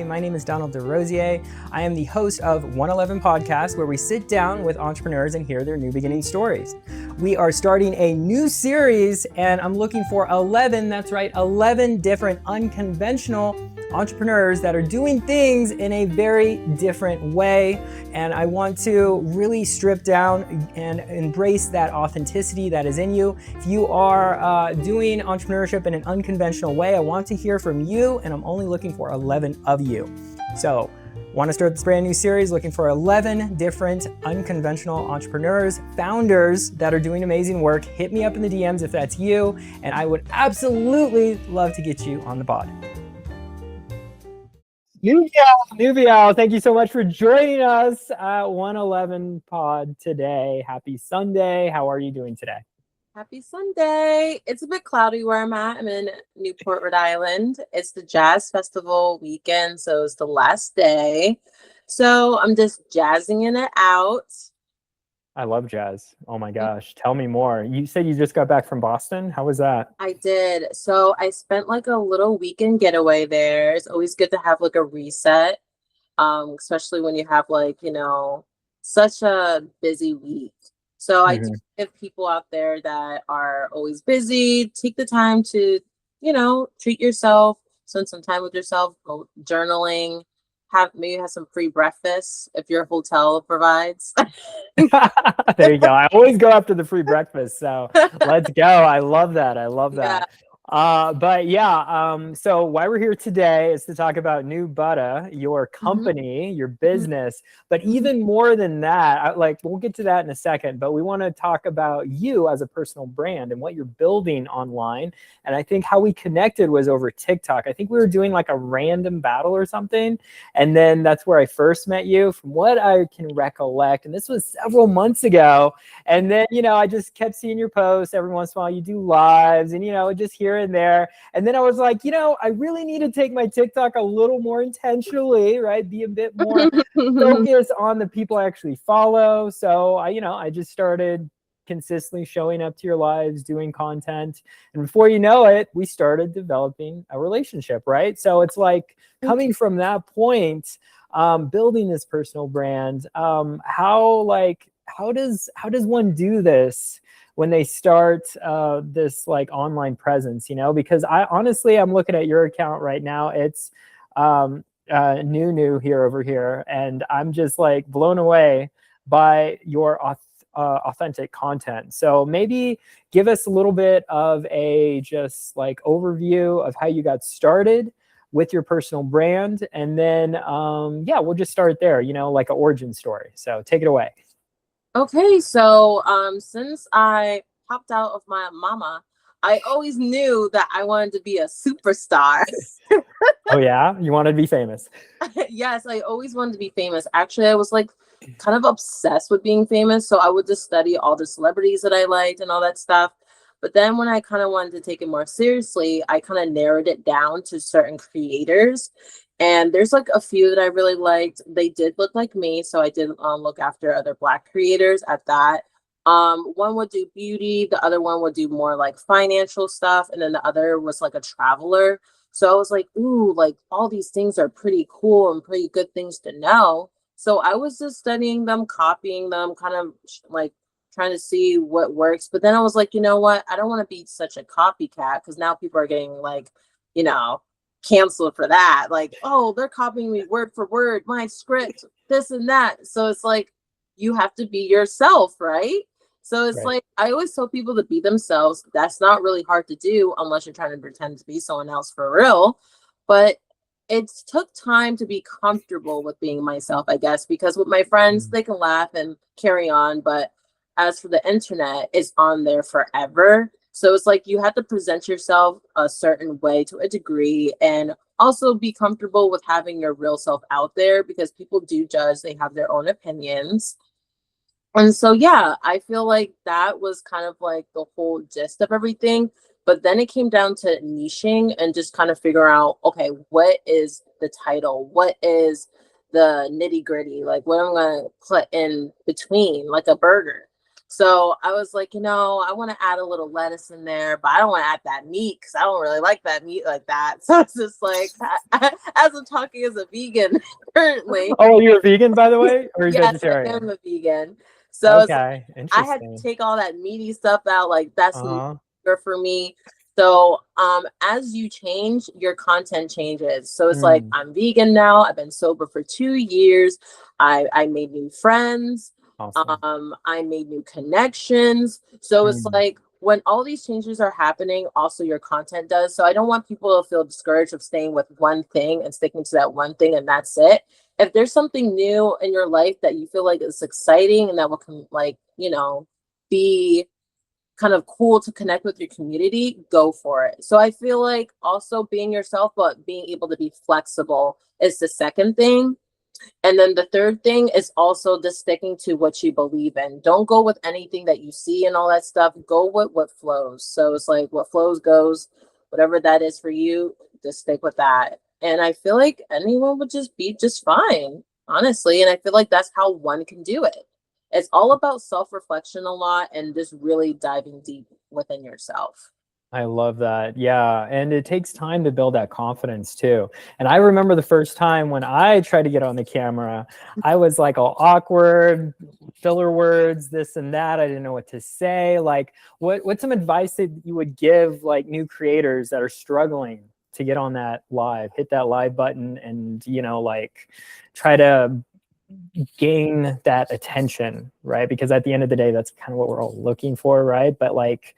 My name is Donald DeRosier. I am the host of 111 Podcast, where we sit down with entrepreneurs and hear their new beginning stories. We are starting a new series, and I'm looking for 11, that's right, 11 different unconventional entrepreneurs that are doing things in a very different way. And I want to really strip down and embrace that authenticity that is in you. If you are doing entrepreneurship in an unconventional way, I want to hear from you, and I'm only looking for 11 of you. So, want to start this brand new series looking for 11 different unconventional entrepreneurs, founders that are doing amazing work. Hit me up in the DMs if that's you, and I would absolutely love to get you on the pod. Nubiel, thank you so much for joining us at 111 Pod today. Happy Sunday. How are you doing today? Happy Sunday. It's a bit cloudy where I'm at. I'm in Newport, Rhode Island. It's the Jazz Festival weekend, so it's the last day. So I'm just jazzing it out. I love jazz. Oh my gosh. Tell me more. You said you just got back from Boston. How was that? I did. So I spent like a little weekend getaway there. It's always good to have like a reset, especially when you have like, such a busy week. So I do give people out there that are always busy, take the time to, treat yourself, spend some time with yourself, go journaling, have some free breakfast if your hotel provides. There you go. I always go after the free breakfast. So let's go. I love that. Yeah. So why we're here today is to talk about Nu Butta, your company, your business, but even more than that, we'll get to that in a second, but we want to talk about you as a personal brand and what you're building online. And I think how we connected was over TikTok. I think we were doing like a random battle or something. And then that's where I first met you from what I can recollect. And this was several months ago. And then, I just kept seeing your posts every once in a while. You do lives and, just here and there. And then I was like, I really need to take my TikTok a little more intentionally, right? Be a bit more focused on the people I actually follow. So I just started consistently showing up to your lives, doing content. And before you know it, we started developing a relationship, right? So it's like coming from that point, building this personal brand, how does one do this when they start this like online presence, because I'm looking at your account right now. It's Nu here over here. And I'm just like blown away by your authentic content. So maybe give us a little bit of a just like overview of how you got started with your personal brand. And then, we'll just start there, like an origin story. So take it away. Okay, so since I popped out of my mama, I always knew that I wanted to be a superstar. Oh yeah? You wanted to be famous? Yes, I always wanted to be famous. Actually, I was like kind of obsessed with being famous. So I would just study all the celebrities that I liked and all that stuff. But then when I kind of wanted to take it more seriously, I kind of narrowed it down to certain creators. And there's like a few that I really liked. They did look like me, so I did look after other Black creators at that. One would do beauty, the other one would do more like financial stuff, and then the other was like a traveler. So I was like, ooh, like all these things are pretty cool and pretty good things to know. So I was just studying them, copying them, kind of like trying to see what works. But then I was like, you know what? I don't want to be such a copycat, because now people are getting like, canceled for that. Like, oh, they're copying me word for word, my script, this and that. So it's like, you have to be yourself, right? So it's like, I always tell people to be themselves. That's not really hard to do unless you're trying to pretend to be someone else for real. But it took time to be comfortable with being myself, I guess, because with my friends, they can laugh and carry on. But as for the internet, it's on there forever. So it's like you have to present yourself a certain way to a degree, and also be comfortable with having your real self out there, because people do judge. They have their own opinions. And so, I feel like that was kind of like the whole gist of everything. But then it came down to niching and just kind of figure out, okay, what is the title? What is the nitty gritty? Like what I'm going to put in between, like a burger. So I was like, I want to add a little lettuce in there, but I don't want to add that meat because I don't really like that meat like that. So it's just like, as I'm talking as a vegan currently. Oh, you're a vegan, by the way, or are you Yes, I vegetarian? am a vegan. So it's like, Okay, I had to interesting. take all that meaty stuff out. Like that's no Uh-huh. longer for me. So as you change, your content changes. So it's like Mm, I'm vegan now. I've been sober for 2 years. I made new friends. awesome. I made new connections. So it's Mm, like when all these changes are happening, also your content does. So I don't want people to feel discouraged of staying with one thing and sticking to that one thing and that's it. If there's something new in your life that you feel like is exciting and that will be kind of cool to connect with your community, go for it. So I feel like also being yourself, but being able to be flexible is the second thing. And then the third thing is also just sticking to what you believe in. Don't go with anything that you see and all that stuff. Go with what flows. So it's like what flows goes, whatever that is for you, just stick with that. And I feel like anyone would just be just fine, honestly. And I feel like that's how one can do it. It's all about self-reflection a lot and just really diving deep within yourself. I love that. Yeah. And it takes time to build that confidence too. And I remember the first time when I tried to get on the camera, I was like all awkward, filler words, this and that. I didn't know what to say. Like, what's some advice that you would give like new creators that are struggling to get on that live, hit that live button and, like try to gain that attention, right? Because at the end of the day, that's kind of what we're all looking for, right? But like,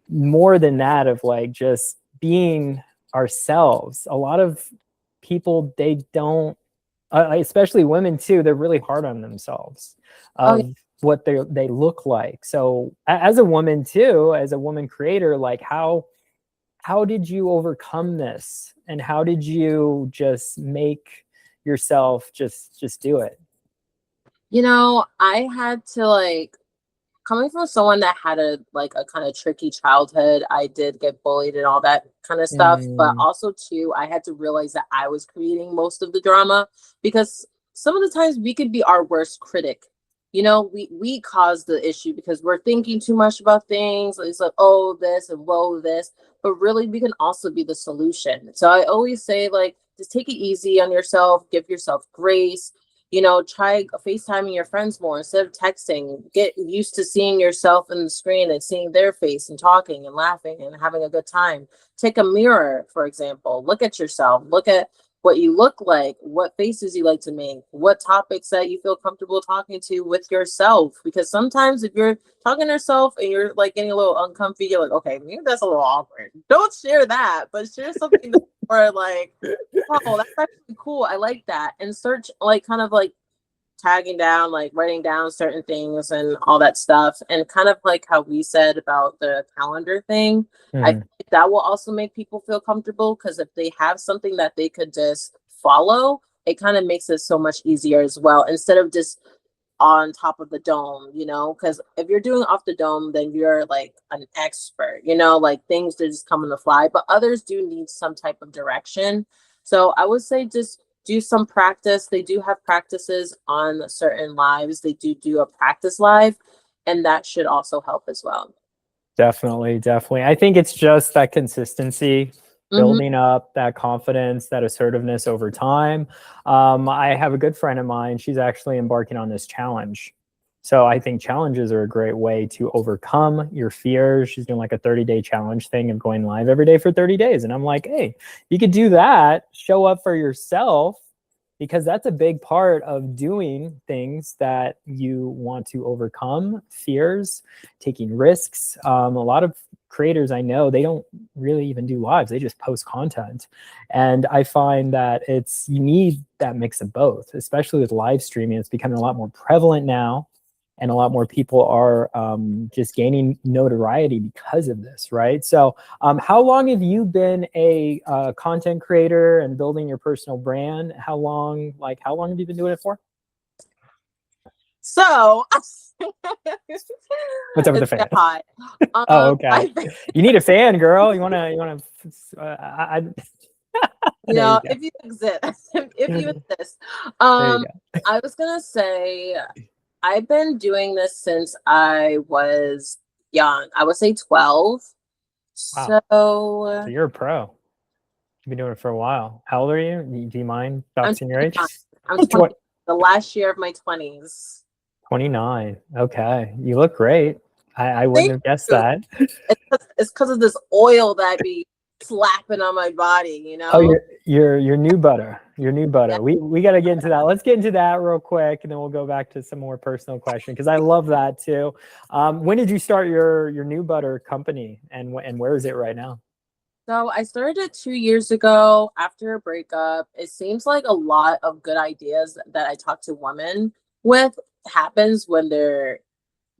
more than that of like just being ourselves. A lot of people, they don't, especially women too, they're really hard on themselves Oh, yeah. of what they look like. So as a woman too, as a woman creator, like how did you overcome this, and how did you just make yourself just do it? I had to coming from someone that had a kind of tricky childhood. I did get bullied and all that kind of stuff, but Mm, also too I had to realize that I was creating most of the drama because some of the times we could be our worst critic. We cause the issue because we're thinking too much about things. It's like, oh, this and whoa, this, but really we can also be the solution. So I always say, like, just take it easy on yourself, give yourself grace. Try FaceTiming your friends more instead of texting. Get used to seeing yourself in the screen and seeing their face and talking and laughing and having a good time. Take a mirror, for example. Look at yourself. Look at what you look like, what faces you like to make, what topics that you feel comfortable talking to with yourself. Because sometimes if you're talking to yourself and you're like getting a little uncomfy, you're like, okay, maybe that's a little awkward. Don't share that, but share something that's more like, oh, that's actually cool. I like that. And search like kind of like tagging down, like writing down certain things and all that stuff. And kind of like how we said about the calendar thing, I mm, think that will also make people feel comfortable because if they have something that they could just follow, it kind of makes it so much easier as well instead of just on top of the dome, because if you're doing off the dome, then you're like an expert, like things that just come on the fly, but others do need some type of direction. So I would say just do some practice. They do have practices on certain lives. They do a practice live, and that should also help as well. definitely, definitely. I think it's just that consistency, Hmm. building up that confidence, that assertiveness over time. I have a good friend of mine. She's actually embarking on this challenge. So I think challenges are a great way to overcome your fears. She's doing like a 30-day challenge thing of going live every day for 30 days. And I'm like, hey, you could do that, show up for yourself, because that's a big part of doing things that you want to overcome fears, taking risks. A lot of creators I know, they don't really even do lives, they just post content. And I find that you need that mix of both, especially with live streaming. It's becoming a lot more prevalent now, and a lot more people are just gaining notoriety because of this, right? So how long have you been a content creator and building your personal brand? How long have you been doing it for? So What's up with the it's fan? get hot. Oh, okay. I think, You need a fan, girl. You wanna there you if you exist, if go. you exist, There you um, go. I was gonna say I've been doing this since I was young. I would say 12. Wow. So So you're a pro. You've been doing it for a while. How old are you? Do you mind I'm doxing your age? 29. I'm 20, the last year of my 20s. 29. Okay. You look great. I wouldn't Thank have guessed you. that. It's because of this oil that I be slapping on my body, you Oh, know? your Nu Butta. Your Nu Yeah. Butta. We got to get into that. Let's get into that real quick, and then we'll go back to some more personal questions because I love that too. When did you start your Nu Butta company, and where is it right now? So I started it 2 years ago after a breakup. It seems like a lot of good ideas that I talk to women with happens when they're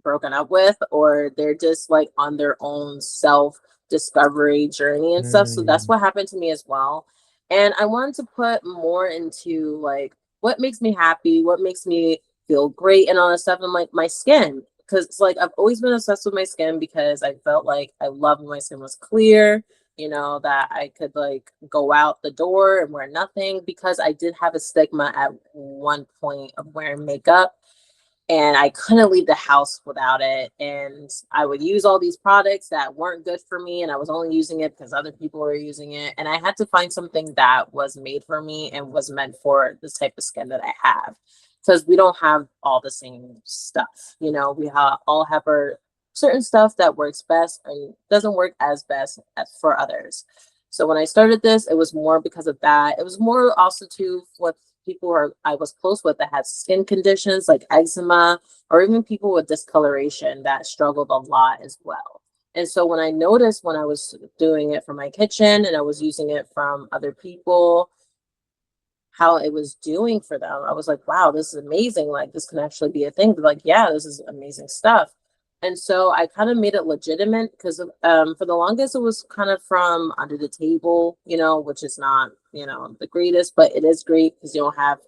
broken up with, or they're just like on their own self discovery journey and stuff. So that's Mm, what happened to me as well. And I wanted to put more into like what makes me happy, what makes me feel great, and all that stuff. And like my skin, because it's like I've always been obsessed with my skin because I felt like I loved when my skin was clear, you know, that I could like go out the door and wear nothing, because I did have a stigma at one point of wearing makeup, and I couldn't leave the house without it. And I would use all these products that weren't good for me, and I was only using it because other people were using it. And I had to find something that was made for me and was meant for this type of skin that I have, because we don't have all the same stuff. You know, we all have our certain stuff that works best and doesn't work as best as for others. So when I started this, it was more because of that. It was more also too what people who I was close with that had skin conditions like eczema, or even people with discoloration that struggled a lot as well. And so when I noticed when I was doing it from my kitchen and I was using it from other people, how it was doing for them, I was like, wow, this is amazing. Like, this can actually be a thing. But like, yeah, this is amazing stuff. And so I kind of made it legitimate because for the longest, it was kind of from under the table, you know, which is not, you know, the greatest, but it is great because you don't have,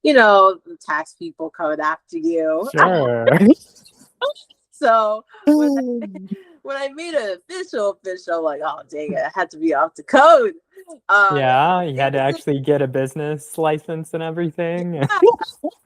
you know, the tax people coming after you. sure. So when I made it official, like, oh dang it, I had to be off the code. Yeah, you had to Things, actually get a business license and everything. yeah,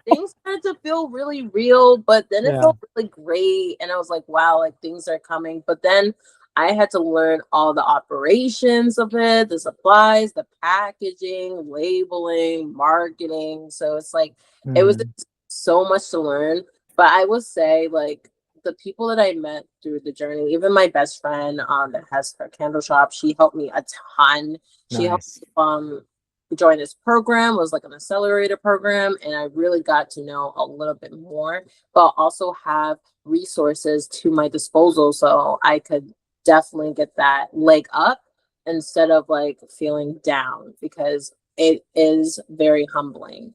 things started to feel really real, but then it Yeah. felt really great. And I was like, wow, like things are coming. But then I had to learn all the operations of it, the supplies, the packaging, labeling, marketing. So it's like, it was Mm, just so much to learn. But I would say, like, the people that I met through the journey, even my best friend that has her candle shop, she helped me a ton. She helped nice. join this program, was like an accelerator program, and I really got to know a little bit more, but also have resources to my disposal so I could definitely get that leg up instead of like feeling down, because it is very humbling.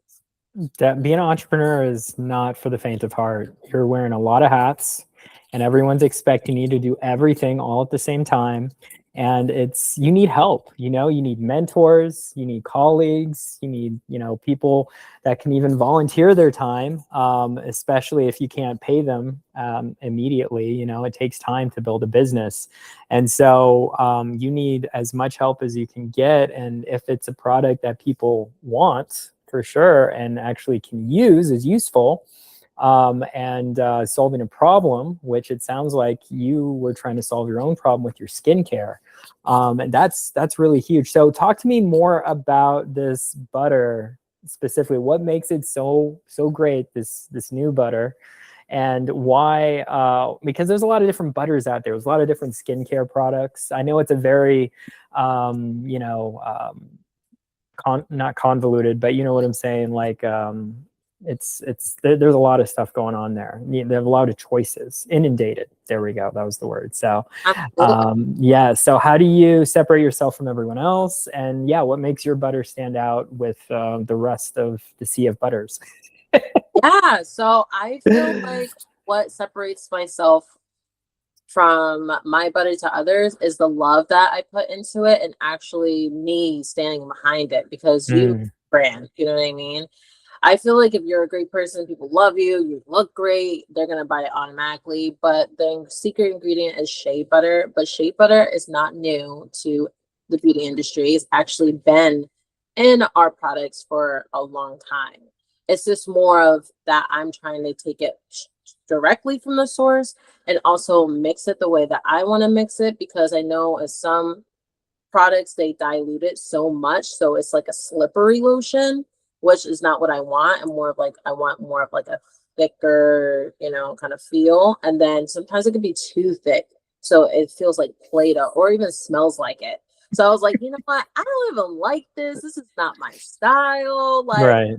That being an entrepreneur is not for the faint of heart. You're wearing a lot of hats, and everyone's expecting you to do everything all at the same time. And you need help. You know, you need mentors, you need colleagues, you need, you know, people that can even volunteer their time, especially if you can't pay them immediately. You know, it takes time to build a business. And so you need as much help as you can get. And if it's a product that people want, for sure, and actually can use, is useful, and solving a problem, which it sounds like you were trying to solve your own problem with your skincare, and that's really huge. So talk to me more about this butter specifically. What makes it so great, this Nu Butter, and why? Because there's a lot of different butters out there. There's a lot of different skincare products. I know it's a very you know, not convoluted, but you know what I'm saying. Like, there's a lot of stuff going on there. They have a lot of choices. Inundated. There we go. That was the word. So, Absolutely. yeah. So how do you separate yourself from everyone else? And yeah, what makes your butter stand out with the rest of the sea of butters? Yeah, so I feel like what separates myself from my butter to others is the love that I put into it, and actually me standing behind it, because you Mm, brand, you know what I mean? I feel like if you're a great person, people love you, you look great, they're gonna buy it automatically. But the secret ingredient is shea butter. But shea butter is not new to the beauty industry. It's actually been in our products for a long time. It's just more of that I'm trying to take it directly from the source and also mix it the way that I want to mix it, because I know in some products they dilute it so much so it's like a slippery lotion, which is not what I want. And more of like, I want more of like a thicker, you know, kind of feel. And then sometimes it can be too thick, so it feels like Play-Doh or even smells like it. So I was like, you know what, I don't even like this. This is not my style. Like, Right.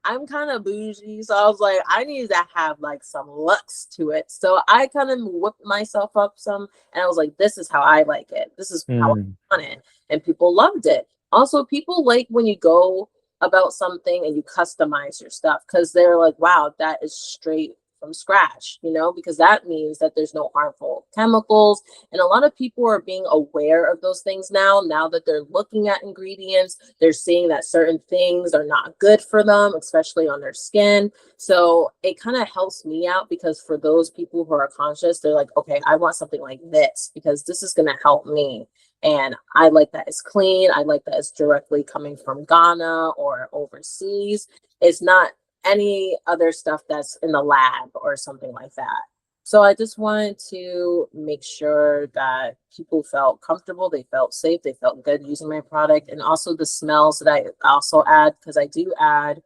I'm kind of bougie, so I was like, I need to have like some looks to it. So I kind of whipped myself up some, and I was like, this is how I like it. This is how I want it, and people loved it. Also, people like when you go about something and you customize your stuff, because they're like, wow, that is straight from scratch, you know, because that means that there's no harmful chemicals. And a lot of people are being aware of those things now that they're looking at ingredients, they're seeing that certain things are not good for them, especially on their skin. So it kind of helps me out, because for those people who are conscious, they're like, okay, I want something like this because this is going to help me. And I like that it's clean. I like that it's directly coming from Ghana or overseas. It's not any other stuff that's in the lab or something like that. So I just wanted to make sure that people felt comfortable, they felt safe, they felt good using my product. And also the smells that I also add, because I do add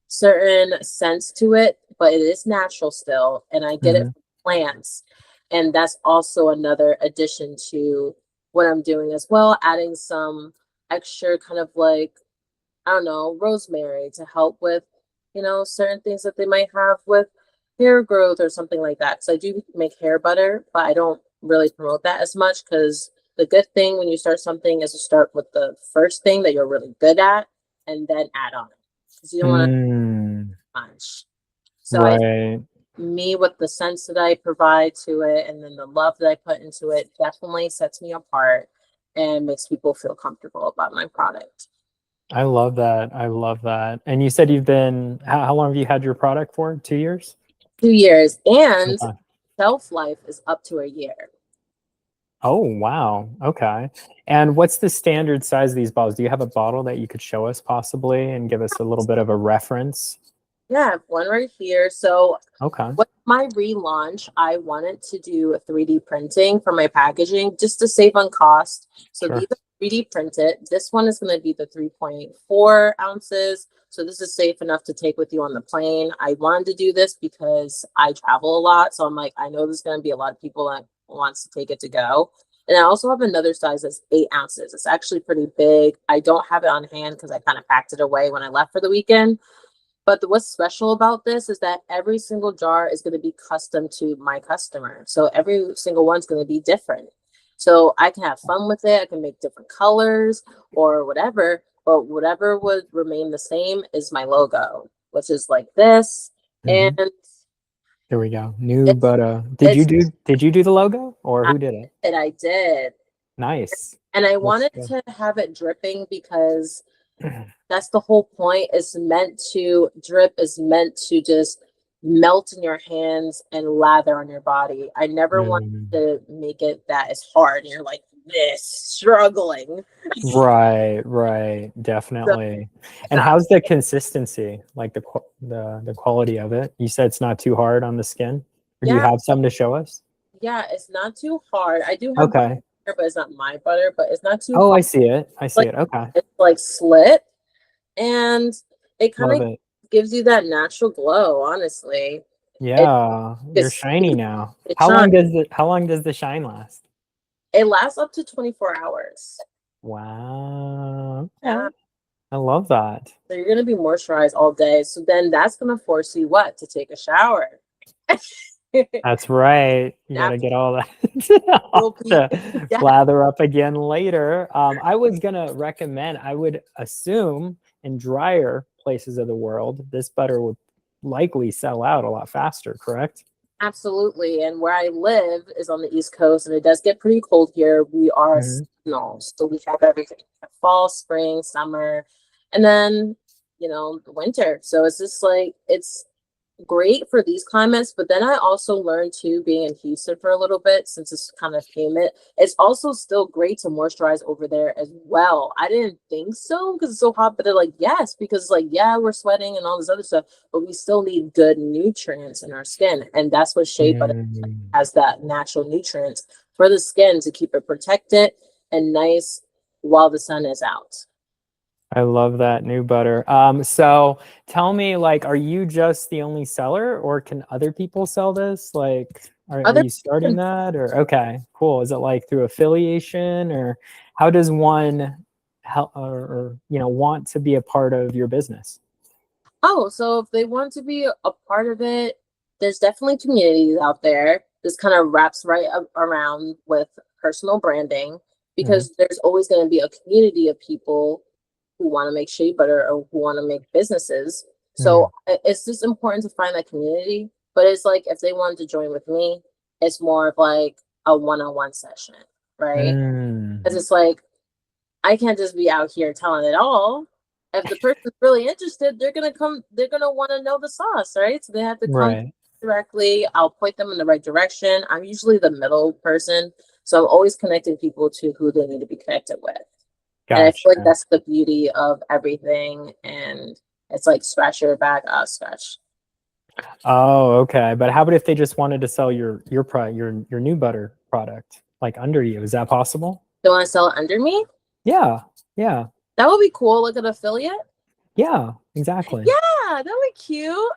certain scents to it, but it is natural still. And I get it from plants. And that's also another addition to what I'm doing as well, adding some extra kind of like, I don't know, rosemary to help with, you know, certain things that they might have with hair growth or something like that. So I do make hair butter, but I don't really promote that as much, because the good thing when you start something is to start with the first thing that you're really good at and then add on, because you don't want to much. So Right. me with the sense that I provide to it and then the love that I put into it definitely sets me apart and makes people feel comfortable about my product. I love that. I love that. And you said you've been, how long have you had your product for? 2 years? 2 years, and Okay. shelf life is up to a year. Oh, wow. Okay. And what's the standard size of these bottles? Do you have a bottle that you could show us possibly and give us a little bit of a reference? Yeah, I have one right here. So Okay. with my relaunch, I wanted to do a 3D printing for my packaging just to save on cost. So Sure. these are 3D printed. This one is going to be the 3.4 ounces. So this is safe enough to take with you on the plane. I wanted to do this because I travel a lot. So I'm like, I know there's going to be a lot of people that wants to take it to go. And I also have another size that's 8 ounces. It's actually pretty big. I don't have it on hand because I kind of packed it away when I left for the weekend. But what's special about this is that every single jar is going to be custom to my customer. So every single one's going to be different. So I can have fun with it. I can make different colors or whatever. But whatever would remain the same is my logo, which is like this. And There we go. Nu it's, Butta. it's, Did you do the logo or who did it? I did. Nice. And I Looks wanted good. to have it dripping because that's the whole point. It's meant to drip, is meant to just melt in your hands and lather on your body. I never want to make it that is hard and you're like this struggling. Right, So, definitely. And how's the consistency, like the quality of it? You said it's not too hard on the skin, or do you yeah, have some to show us? yeah, it's not too hard. I do have Okay. butter, but it's not my butter, but it's not too Oh, hard. I see it. I see Like it. Okay. it's like slit and it kind Love of it. gives you that natural glow, honestly. It, Yeah, you're it's, shiny now. it How long does the shine last? It lasts up to 24 hours. Wow. Yeah. Okay. I love that. So you're gonna be moisturized all day. So then that's gonna force you what? To take a shower. That's right. You got to get all that off to Yeah, lather up again later. I was going to recommend, I would assume in drier places of the world, this butter would likely sell out a lot faster, correct? absolutely. And where I live is on the East Coast, and it does get pretty cold here. We are Hmm. seasonal, so we have everything: fall, spring, summer, and then the winter. So it's just like it's great for these climates, but then I also learned too, being in Houston for a little bit, since it's kind of humid, it's also still great to moisturize over there as well. I didn't think so because it's so hot, but they're like, yes, because like, yeah, we're sweating and all this other stuff, but we still need good nutrients in our skin. And that's what shea butter Mm. has, that natural nutrients for the skin to keep it protected and nice while the sun is out. I love that Nu Butter. So tell me, like, are you just the only seller, or can other people sell this? Like, are Other you starting that, or okay, cool. Is it like through affiliation, or how does one help, or want to be a part of your business? Oh, so if they want to be a part of it, there's definitely communities out there. This kind of wraps right around with personal branding, Mhm. because there's always going to be a community of people who want to make shea butter or who want to make businesses. So Mm. it's just important to find that community. But it's like, if they wanted to join with me, it's more of like a one-on-one session, right? Mm. Because it's like, I can't just be out here telling it all. If the person's really interested, they're gonna come, they're gonna want to know the sauce, right? So they have to come Right. directly. I'll point them in the right direction. I'm usually the middle person. So I'm always connecting people to who they need to be connected with. And I feel like Gotcha. that's the beauty of everything. And it's like, scratch your back, I'll scratch. Oh, okay. But how about if they just wanted to sell your product, your Nu Butter product, like under you? Is that possible? They want to sell it under me? Yeah. Yeah. That would be cool, like an affiliate. Yeah, exactly. Yeah, that would be cute.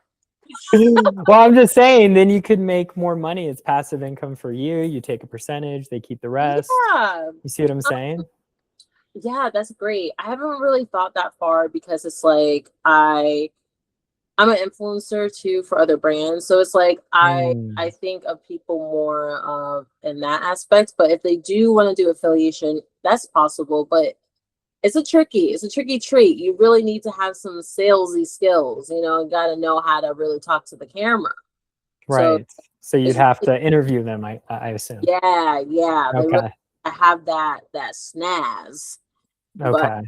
Well, I'm just saying, then you could make more money. It's passive income for you. You take a percentage, they keep the rest. Yeah. You see what I'm saying? Yeah, that's great. I haven't really thought that far, because it's like, I'm an influencer too for other brands. So it's like, I Mm, think of people more of in that aspect. But if they do want to do affiliation, that's possible. But it's a tricky trait. You really need to have some salesy skills, you gotta know how to really talk to the camera. So right. So you'd it's have to interview them, I assume. yeah, they really Okay. have that snaz. But Okay.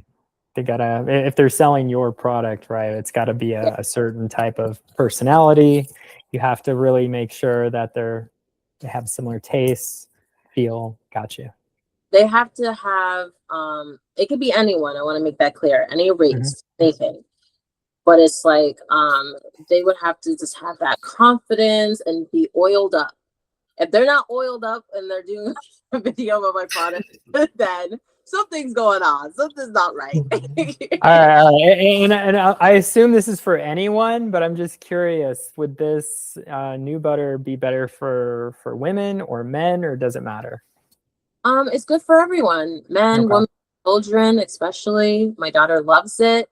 They gotta, if they're selling your product, right, it's got to be yeah, a certain type of personality. You have to really make sure that they have similar tastes, feel. Got you. they have to have, it could be anyone. I want to make that clear. Any Mhm. race, anything. But it's like, they would have to just have that confidence and be oiled up. If they're not oiled up and they're doing a video of my product, then something's going on. Something's not right. All right, all right. And I assume this is for anyone, but I'm just curious, would this Nu Butter be better for women or men, or does it matter? It's good for everyone, men, Okay. women, children, especially. My daughter loves it.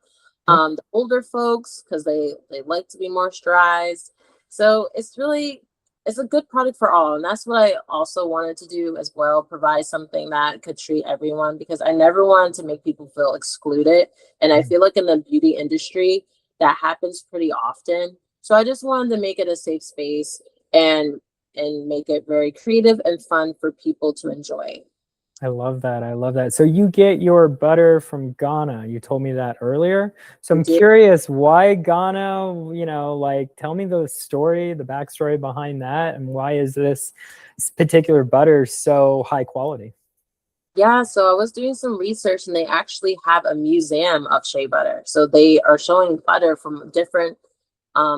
Yep. The older folks, because they like to be moisturized. So it's a good product for all, and that's what I also wanted to do as well. Provide something that could treat everyone, because I never wanted to make people feel excluded, and I Mm. feel like in the beauty industry that happens pretty often. So I just wanted to make it a safe space, and make it very creative and fun for people to enjoy. I love that. I love that. So you get your butter from Ghana. You told me that earlier. So I I'm do. curious, why Ghana? Like, tell me the story, the backstory behind that, and why is this particular butter so high quality? Yeah, so I was doing some research, and they actually have a museum of shea butter. So they are showing butter from different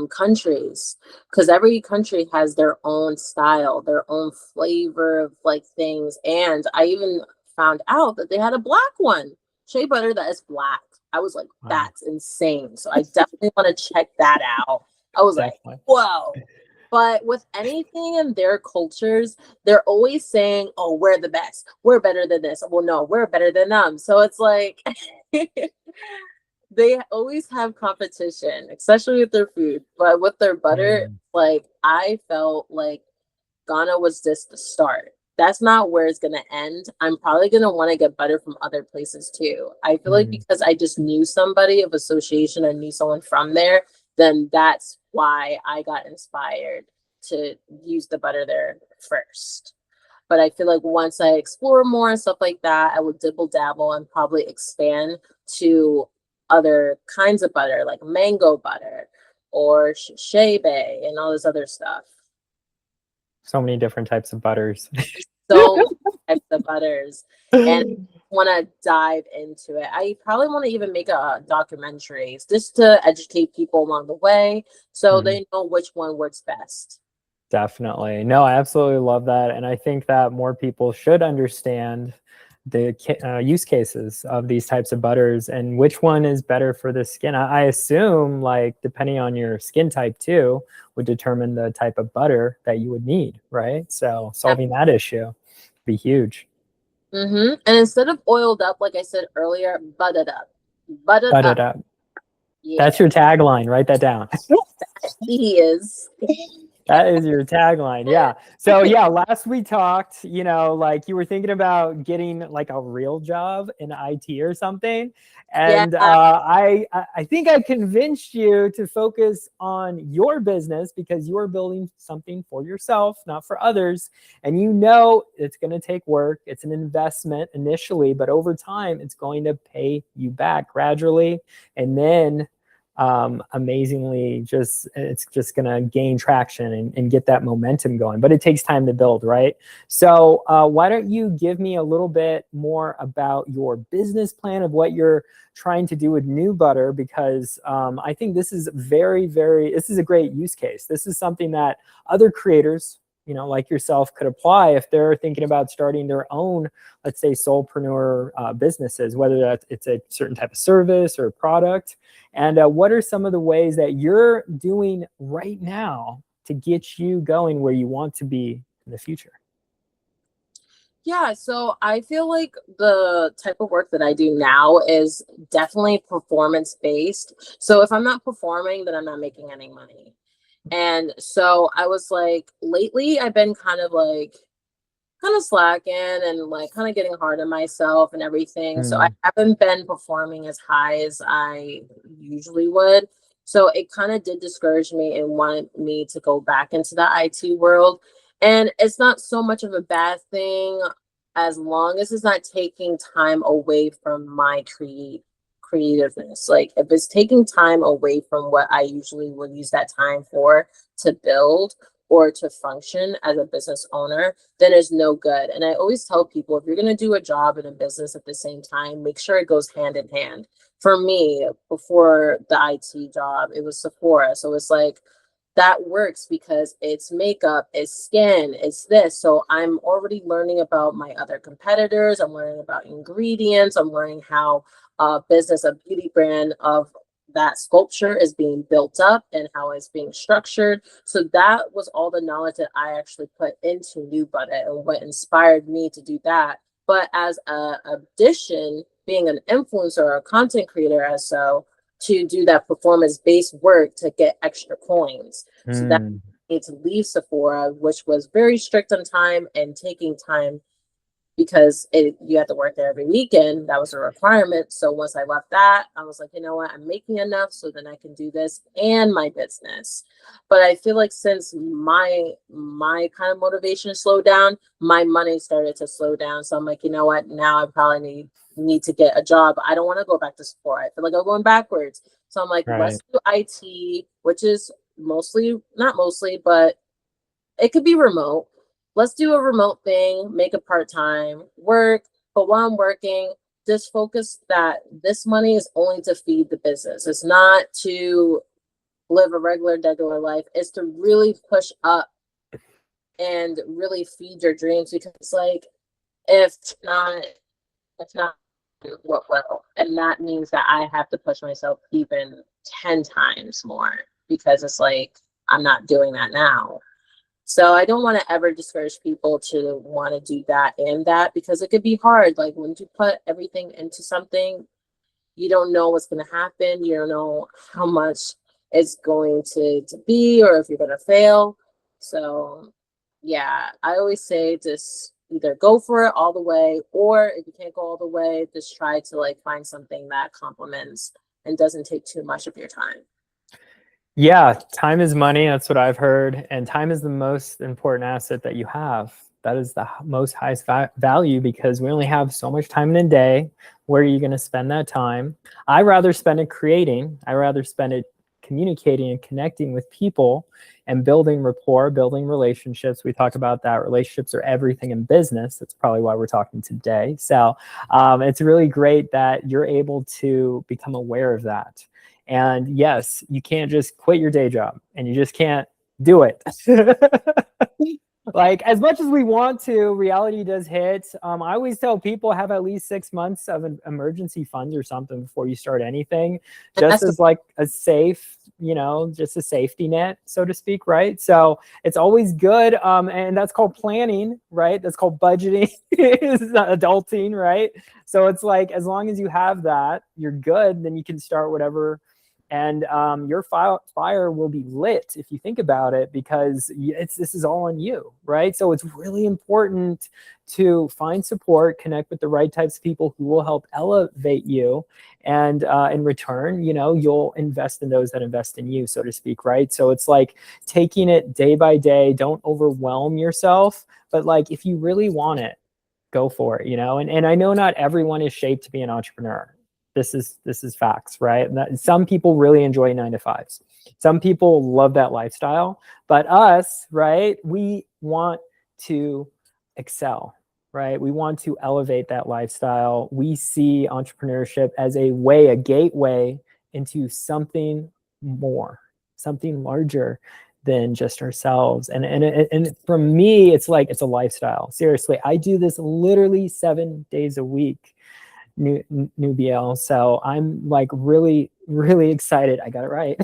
countries, because every country has their own style, their own flavor of like things. And I even found out that they had a black one, shea butter that is black. I was like, Wow, that's insane. So I definitely want to check that out. I was like, definitely. whoa. But with anything in their cultures, they're always saying, oh, we're the best. We're better than this. Well, no, we're better than them. So it's like, they always have competition, especially with their food. But with their butter, Mm, like, I felt like Ghana was just the start. That's not where it's gonna end. I'm probably gonna want to get butter from other places too. I feel like mm. because I just knew somebody of association, I knew someone from there, then that's why I got inspired to use the butter there first. But I feel like once I explore more and stuff like that, I would dibble dabble and probably expand to other kinds of butter, like mango butter, or shea bay and all this other stuff. So many different types of butters. So many types of butters, and want to dive into it. I probably want to even make a documentary just to educate people along the way so they know which one works best. Definitely. No, I absolutely love that. And I think that more people should understand the use cases of these types of butters and which one is better for the skin. I assume, like, depending on your skin type too, would determine the type of butter that you would need, right? So solving that issue would be huge. And instead of oiled up, like I said earlier, buttered up. Buttered up. Yeah. That's your tagline. Write that down. He is. That is your tagline. Yeah. So yeah, last we talked, you know, like you were thinking about getting like a real job in IT or something. And I think I convinced you to focus on your business because you are building something for yourself, not for others. And you know it's going to take work. It's an investment initially, but over time, it's going to pay you back gradually. And then amazingly, it's just going to gain traction and get that momentum going, but it takes time to build, right? So why don't you give me a little bit more about your business plan of what you're trying to do with Nu Butta, because I think this is this is a great use case. This is something that other creators, you know, like yourself, could apply if they're thinking about starting their own, let's say, solopreneur businesses, whether that it's a certain type of service or product. And what are some of the ways that you're doing right now to get you going where you want to be in the future? Yeah, so I feel like the type of work that I do now is definitely performance based. So if I'm not performing, then I'm not making any money. And so I was like, lately I've been kind of slacking and like kind of getting hard on myself and everything. So I haven't been performing as high as I usually would. So it kind of did discourage me and wanted me to go back into the IT world. And it's not so much of a bad thing as long as it's not taking time away from my creativeness. Like if it's taking time away from what I usually would use that time for to build or to function as a business owner, then it's no good. And I always tell people, if you're going to do a job and a business at the same time, make sure it goes hand in hand. For me, before the IT job, it was Sephora. So it's like, that works because it's makeup, it's skin, it's this. So I'm already learning about my other competitors. I'm learning about ingredients. I'm learning how a beauty brand of that sculpture is being built up and how it's being structured. So that was all the knowledge that I actually put into Nu Butta and what inspired me to do that. But as a addition, being an influencer or a content creator to do that performance-based work to get extra coins. So that I need to leave Sephora, which was very strict on time and taking time because you had to work there every weekend. That was a requirement. So once I left that, I was like, you know what, I'm making enough so then I can do this and my business. But I feel like since my kind of motivation slowed down, my money started to slow down. So I'm like, you know what, now I probably need to get a job. I don't want to go back to Sephora. I feel like I'm going backwards. So I'm like, let's do IT, which is not mostly, but it could be remote. Let's do a remote thing, make it part-time, work. But while I'm working, just focus that this money is only to feed the business. It's not to live a regular life. It's to really push up and really feed your dreams, because like if it's not what will. And that means that I have to push myself even 10 times more because it's like I'm not doing that now. So I don't want to ever discourage people to want to do that and that, because it could be hard. Like when you put everything into something, you don't know what's going to happen. You don't know how much it's going to be or if you're going to fail. So yeah, I always say just either go for it all the way, or if you can't go all the way, just try to like find something that complements and doesn't take too much of your time. Yeah, time is money. That's what I've heard. And time is the most important asset that you have. That is the most highest value because we only have so much time in a day. Where are you going to spend that time? I'd rather spend it creating. I'd rather spend it communicating and connecting with people and building rapport, building relationships. We talk about that. Relationships are everything in business. That's probably why we're talking today. So it's really great that you're able to become aware of that. And yes, you can't just quit your day job, and you just can't do it. Like, as much as we want to, reality does hit. I always tell people, have at least 6 months of an emergency fund or something before you start anything, just as like a safe, just a safety net, so to speak, right? So it's always good. And that's called planning, right? That's called budgeting. It's not adulting, right? So it's like, as long as you have that, you're good. Then you can start whatever. And your fire will be lit, if you think about it, because this is all on you, right? So it's really important to find support, connect with the right types of people who will help elevate you. And in return, you'll invest in those that invest in you, so to speak, right? So it's like taking it day by day. Don't overwhelm yourself, but like, if you really want it, go for it, and I know not everyone is shaped to be an entrepreneur. This is facts, right? Some people really enjoy 9-to-5s. Some people love that lifestyle, but us, right? We want to excel, right? We want to elevate that lifestyle. We see entrepreneurship as a gateway into something more, something larger than just ourselves. And for me, it's like, it's a lifestyle. Seriously, I do this literally 7 days a week. Nubiel. So I'm like really, really excited. I got it right.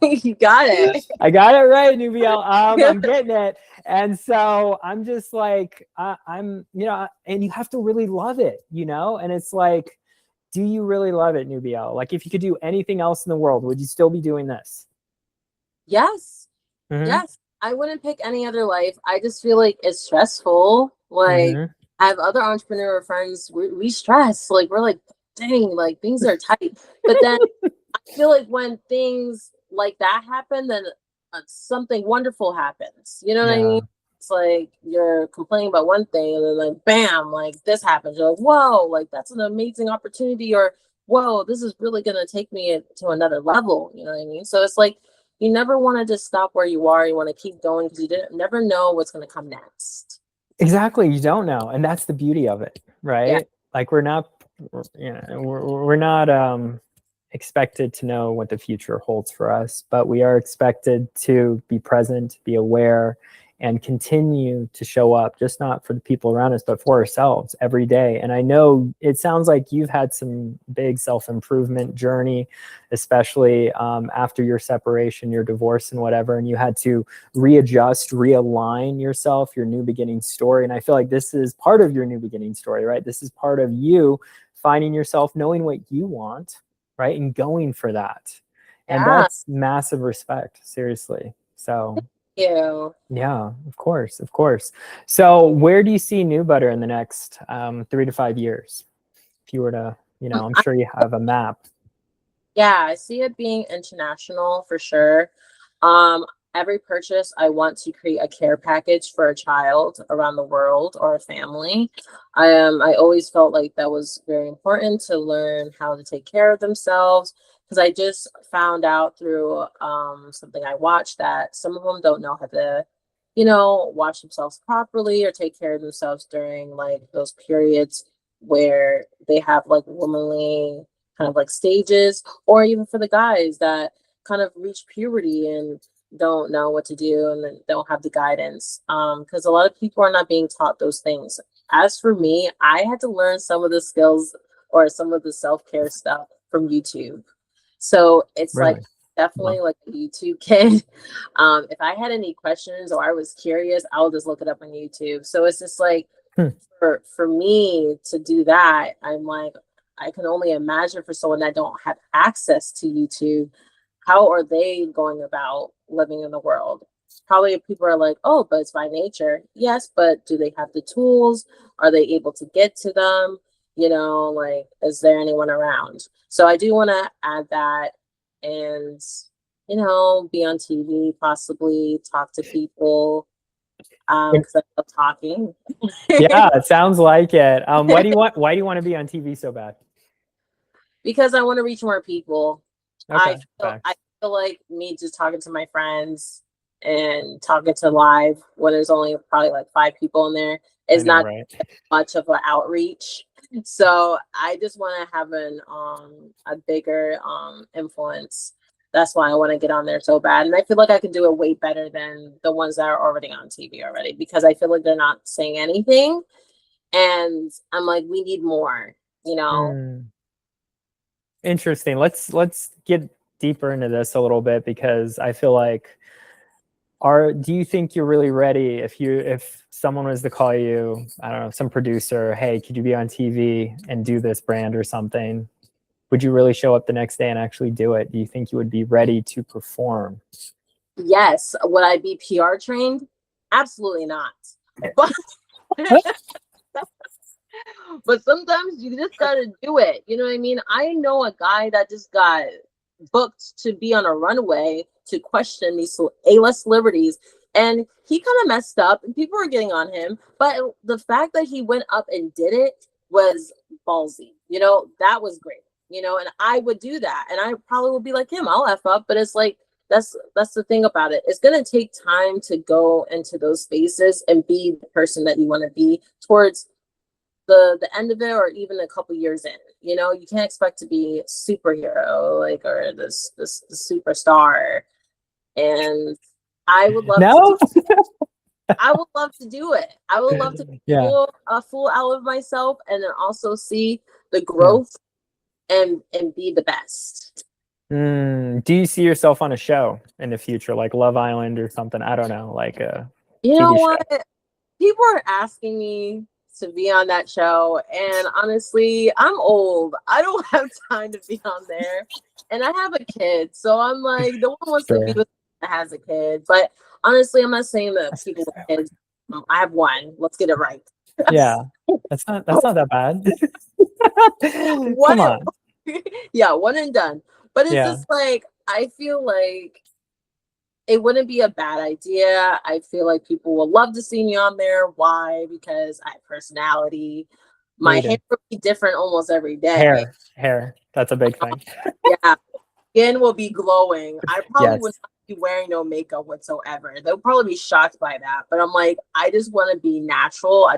You got it. I got it right, Nubiel. I'm getting it. And so I'm just like, I'm, and you have to really love it, and it's like, do you really love it, Nubiel? Like, if you could do anything else in the world, would you still be doing this? Yes. Mm-hmm. Yes. I wouldn't pick any other life. I just feel like it's stressful. Like, mm-hmm. I have other entrepreneur friends. We stress. Like, we're like, dang, like things are tight. But then I feel like when things like that happen, then something wonderful happens. You know what I mean? It's like you're complaining about one thing, and then like, bam, like this happens. You're like, whoa, like that's an amazing opportunity, or whoa, this is really gonna take me to another level. You know what I mean? So it's like, you never want to just stop where you are. You want to keep going, because you never know what's going to come next. Exactly. You don't know. And that's the beauty of it, right? Yeah. Like, we're not expected to know what the future holds for us, but we are expected to be present, be aware, and continue to show up, just not for the people around us, but for ourselves every day. And I know it sounds like you've had some big self-improvement journey, especially after your separation, your divorce and whatever, and you had to readjust, realign yourself, your new beginning story. And I feel like this is part of your new beginning story, right? This is part of you finding yourself, knowing what you want, right? And going for that. Yeah. And that's massive respect, seriously. So you. Yeah, of course. So where do you see Nu Butta in the next 3 to 5 years? If you were to, I'm sure you have a map. Yeah, I see it being international for sure. Every purchase, I want to create a care package for a child around the world, or a family. I always felt like that was very important, to learn how to take care of themselves. Because I just found out through something I watched that some of them don't know how to, wash themselves properly or take care of themselves during like those periods where they have like womanly kind of like stages, or even for the guys that kind of reach puberty and don't know what to do and then don't have the guidance. Because a lot of people are not being taught those things. As for me, I had to learn some of the skills or some of the self-care stuff from YouTube. So it's really? Like definitely like a YouTube kid. If I had any questions or I was curious, I'll just look it up on YouTube. So it's just like for me to do that, I'm like, I can only imagine for someone that don't have access to YouTube, how are they going about living in the world? Probably people are like, oh, but it's by nature. Yes, but do they have the tools? Are they able to get to them? Like, is there anyone around? So I do want to add that, and, be on TV, possibly talk to people, because I love talking. Yeah, it sounds like it. Why do you want to be on TV so bad? Because I want to reach more people. Okay. I Facts. feel like me just talking to my friends and talking to live when there's only probably like 5 people in there I is know, not right? much of an outreach. So I just want to have a bigger influence. That's why I want to get on there so bad. And I feel like I can do it way better than the ones that are already on TV already, because I feel like they're not saying anything. And I'm like, we need more, you know? Mm. Interesting. Let's get deeper into this a little bit, because I feel like, do you think you're really ready if someone was to call you, I don't know, some producer, hey, could you be on TV and do this brand or something? Would you really show up the next day and actually do it? Do you think you would be ready to perform? Yes. Would I be PR trained? Absolutely not. But but sometimes you just gotta do it. You know what I mean? I know a guy that just got booked to be on a runway to question these A-list celebrities, and he kind of messed up, and people were getting on him. But the fact that he went up and did it was ballsy. You know, that was great. You know, and I would do that, and I probably would be like him. I'll F up, but it's like that's the thing about it. It's gonna take time to go into those spaces and be the person that you want to be towards the end of it, or even a couple years in. You know, you can't expect to be a superhero like, or this superstar. And I would love to do No? I would love to do it. I would love to Yeah. pull a fool out of myself, and then also see the Yeah. growth and be the best. Do you see yourself on a show in the future, like Love Island or something? I don't know, like a You know TV show. what? People are asking me to be on that show, and honestly, I'm old. I don't have time to be on there, and I have a kid, so I'm like, no one wants to be Sure. with someone that has a kid. But honestly, I'm not saying that people with kids. I have one. Let's get it right. Yeah. That's not that bad. One, Come on. yeah, one and done. But it's Yeah. just like, I feel like it wouldn't be a bad idea. I feel like people will love to see me on there. Why? Because I have personality. My You hair do. will be different almost every day. Hair. That's a big thing. Yeah, skin will be glowing. I probably would Yes. not be wearing no makeup whatsoever. They'll probably be shocked by that. But I'm like, I just want to be natural. I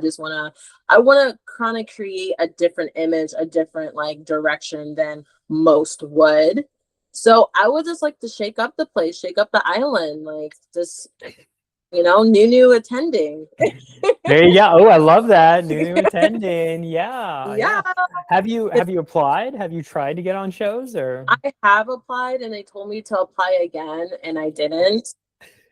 want to kind of create a different image, a different like direction than most would. So I would just like to shake up the place, shake up the island, like just, new attending. There you go. Oh, I love that. New attending. Yeah. Yeah. Yeah. Have you applied? Have you tried to get on shows or? I have applied, and they told me to apply again, and I didn't.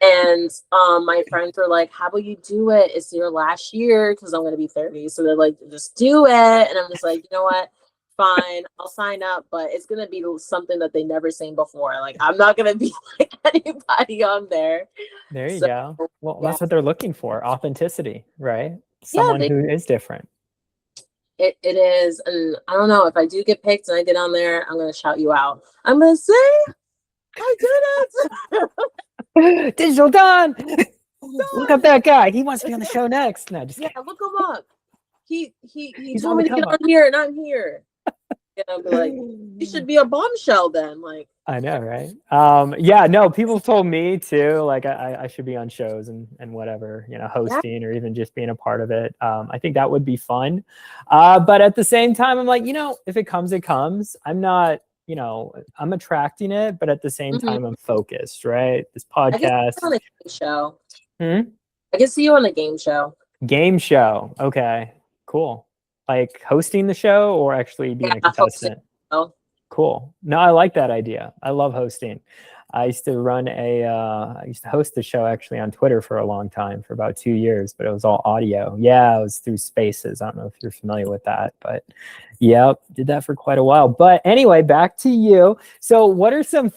And my friends were like, how about you do it? It's your last year, because I'm gonna be 30. So they're like, just do it. And I'm just like, you know what? Fine, I'll sign up, but it's gonna be something that they never seen before. Like, I'm not gonna be like anybody on there. There you So go. Well, yeah. that's what they're looking for. Authenticity, right? Yeah, Someone who is different. it is. And I don't know, if I do get picked and I get on there, I'm gonna shout you out. I'm gonna say I did it. Digital Don. Look at Done. that guy. He wants to be on the show next. No, just Yeah, kidding. look him up. He He's told on the me to get come on up. here, and I'm here. And I'll be like, you should be a bombshell then. Like, I know, right? Yeah, no, people told me too, like I should be on shows and whatever, yeah. hosting or even just being a part of it. I think that would be fun. But at the same time, I'm like, if it comes, it comes. I'm not, I'm attracting it, but at the same Mhm. time, I'm focused, right? This I guess podcast. on a game show. Hmm? I can see you on a game show. Game show. Okay, cool. Like hosting the show or actually being Yeah, a hosting. contestant? Cool. No, I like that idea. I love hosting. I used to host the show actually on Twitter for a long time, for about 2 years, but it was all audio. Yeah, it was through Spaces. I don't know if you're familiar with that, but yep, did that for quite a while. But anyway, back to you. So what are some,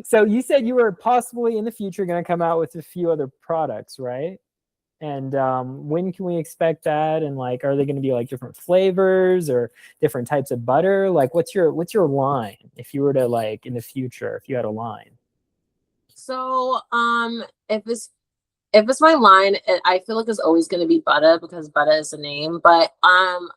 so you said you were possibly in the future going to come out with a few other products, right? And when can we expect that? And like, are they going to be like different flavors or different types of butter? Like, what's your line if you were to, like, in the future, if you had a line? So, if it's If it's my line, I feel like it's always going to be Butta because Butta is the name, but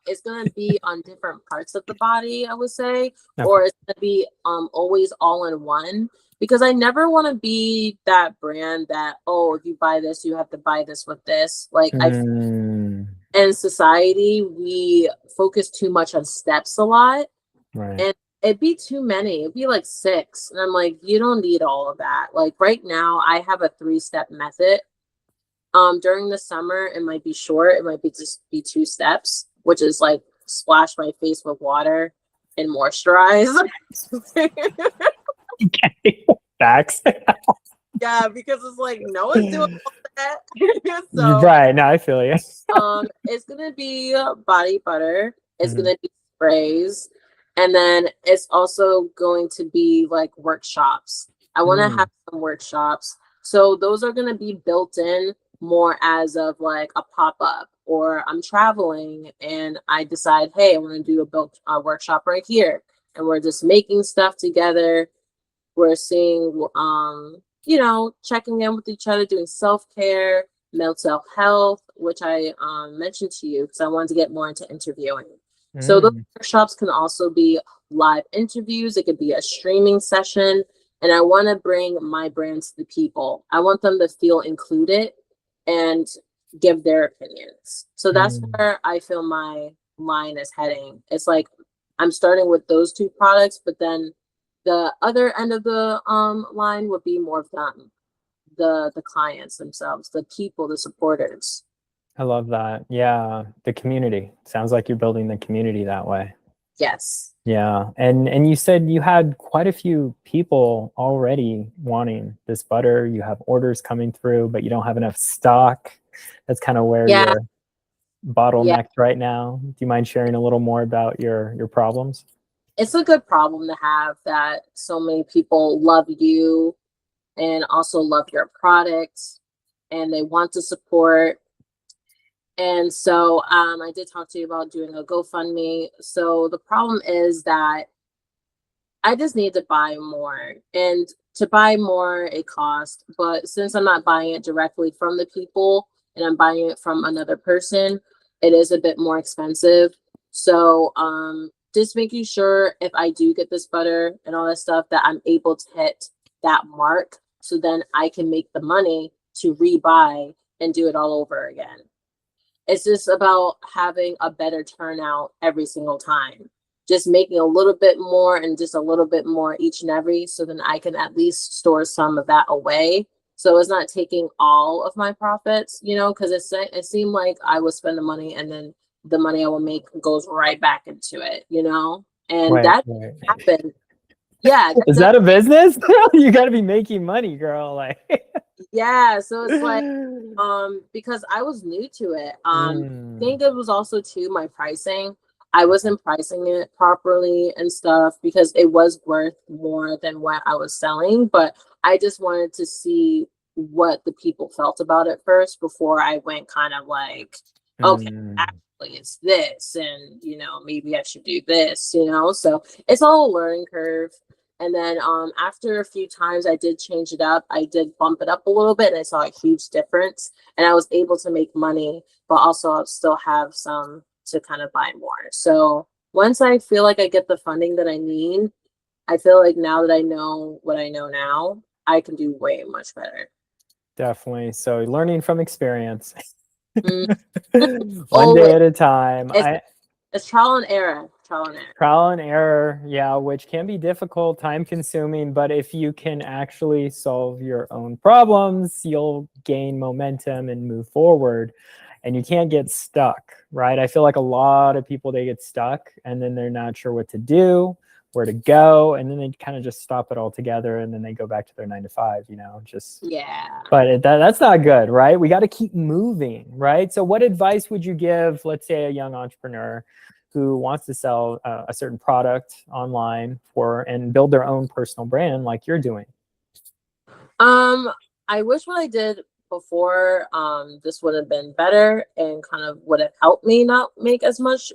it's going to be on different parts of the body, I would say, Okay. or it's going to be always all in one, because I never want to be that brand that, oh, if you buy this, you have to buy this with this. Like in society, we focus too much on steps a lot, Right. and it'd be too many. It'd be like 6, and I'm like, you don't need all of that. Like right now, I have a 3-step method. During the summer, it might be short. It might be just be 2 steps, which is like splash my face with water and moisturize. Okay. Facts. Yeah, because it's like no one's doing all that. So, right. No, I feel you. it's gonna be body butter. It's Mhm. gonna be sprays, and then it's also going to be like workshops. I want to have some workshops, so those are gonna be built in more as of like a pop-up, or I'm traveling and I decide, hey, I want to do a workshop right here, and we're just making stuff together. We're seeing checking in with each other, doing self-care, mental health, which I mentioned to you because I wanted to get more into interviewing. So those workshops can also be live interviews. It could be a streaming session, and I want to bring my brand to the people. I want them to feel included and give their opinions. So that's where I feel my line is heading. It's like I'm starting with those 2 products, but then the other end of the line would be more of them, the clients themselves, the people, the supporters. I love that. Yeah, the community. Sounds like you're building the community that way. Yes. Yeah, and you said you had quite a few people already wanting this butter. You have orders coming through, but you don't have enough stock. That's kind of where you're bottlenecked right now. Do you mind sharing a little more about your problems? It's a good problem to have that so many people love you and also love your product, and they want to support. And so I did talk to you about doing a GoFundMe. So the problem is that I just need to buy more. And to buy more, it costs. But since I'm not buying it directly from the people and I'm buying it from another person, it is a bit more expensive. So just making sure if I do get this butter and all that stuff, that I'm able to hit that mark. So then I can make the money to rebuy and do it all over again. It's just about having a better turnout every single time. Just making a little bit more and just a little bit more each and every, so then I can at least store some of that away. So it's not taking all of my profits, because it seemed like I would spend the money and then the money I will make goes right back into it, and that happened. Yeah. Is that a business? You got to be making money, girl. Like, yeah. So it's like, because I was new to it. I think it was also too my pricing. I wasn't pricing it properly and stuff because it was worth more than what I was selling. But I just wanted to see what the people felt about it first before I went kind of like, okay, actually it's this, and maybe I should do this, so it's all a learning curve. And then after a few times I did change it up. I did bump it up a little bit and I saw a huge difference, and I was able to make money, but also I'll still have some to kind of buy more. So once I feel like I get the funding that I need, I feel like now that I know what I know now, I can do way much better. Definitely. So learning from experience. One day at a time. It's trial and error. Trial and error, yeah, which can be difficult, time consuming, but if you can actually solve your own problems, you'll gain momentum and move forward, and you can't get stuck, right? I feel like a lot of people, they get stuck and then they're not sure what to do, where to go, and then they kind of just stop it all together, and then they go back to their 9 to 5, but that's not good, right? We got to keep moving, right? So what advice would you give, let's say, a young entrepreneur who wants to sell a certain product online and build their own personal brand like you're doing? I wish what I did before this would have been better and kind of would have helped me not make as much,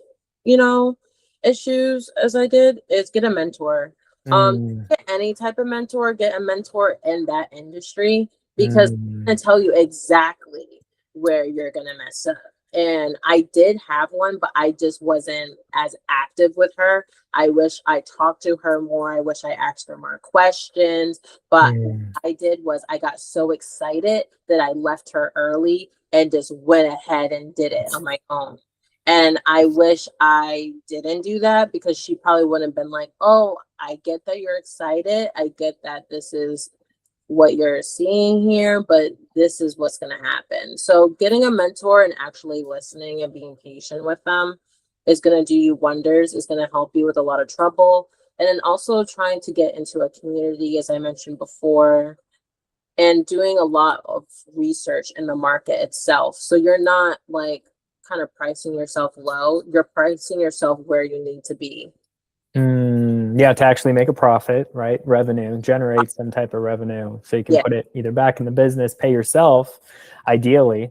issues as I did, is get a mentor. Get any type of mentor, get a mentor in that industry, because I'm going to tell you exactly where you're going to mess up. And I did have one, but I just wasn't as active with her. I wish I talked to her more. I wish I asked her more questions. But what I did was I got so excited that I left her early and just went ahead and did it on my own. And I wish I didn't do that, because she probably would have been like, oh, I get that you're excited. I get that this is what you're seeing here, but this is what's going to happen. So getting a mentor and actually listening and being patient with them is going to do you wonders. It's going to help you with a lot of trouble. And then also trying to get into a community, as I mentioned before, and doing a lot of research in the market itself. So you're not like kind of pricing yourself low, you're pricing yourself where you need to be. Yeah, to actually make a profit, right? Revenue, generate some type of revenue so you can put it either back in the business, pay yourself, ideally,